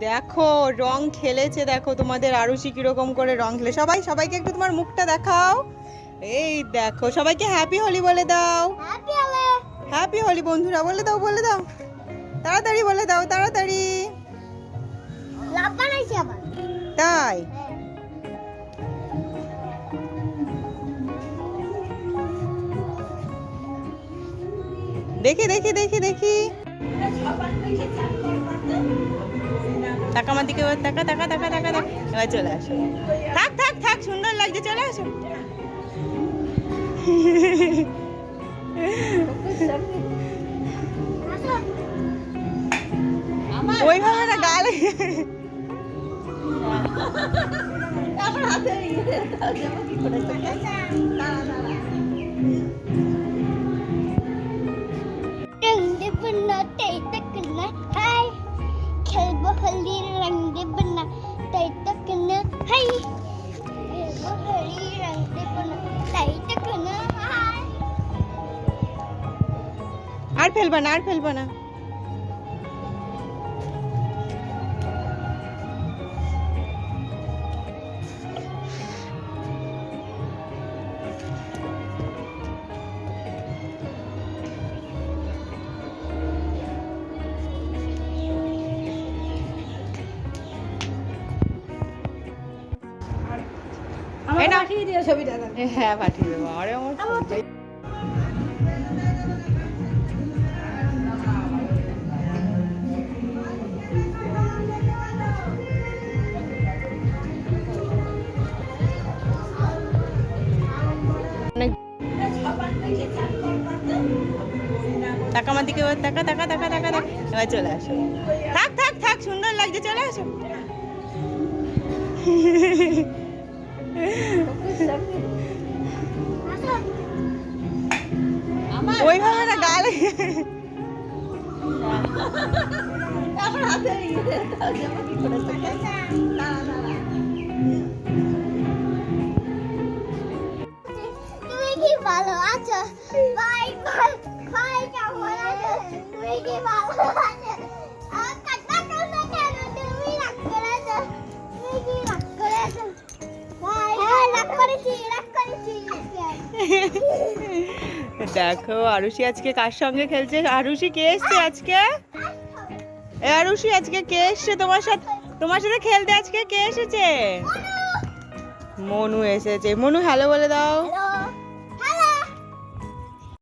দেখো রং খেলেছে, দেখো তোমাদের আরুষি কিরকম করে রং খেলে। সবাইকে একটু তোমার মুখটা দেখাও। এই দেখো, সবাইকে হ্যাপি হোলি বলে দাও। হ্যাপি হোলি বন্ধুরা, বলে দাও তাড়াতাড়ি বলে দাও, তাড়াতাড়ি। তাই দেখি টাকা আমার দিকে, টাকা এবার চলে আসো। থাক সুন্দর লাগছে, চলে আসো। ওইভাবে না গালে খেলবো হোলি রং দেব না তাই তো কেন হাই খেলবো হোলি রং দেব না তাই তো কেন হাই। আর ফেলবা না পাঠিয়ে দিও ছবিটা। হ্যাঁ পাঠিয়ে দেবো। আরে আমার টাকা আমার দিকে, টাকা এবার চলে আসো। থাক সুন্দর লাগছে, চলে আসো। ওইভাবে না গালে তুমি কি ভালো আছো? বাই কেমন আছো? তুমি কি ভালো আছো? আমার কাটা কাটা কেন তুমি রাগ করেছো? তুমি কি রাগ করেছো? হ্যাঁ রাগ করেছি। দেখো আরুষি আজকে কার সঙ্গে খেলছে। আরুষি কে এসছে আজকে? আরুষি আজকে কে এসছে তোমার সাথে খেলতে? আজকে কে এসেছে? মনু এসেছে। মনু হ্যালো বলে দাও।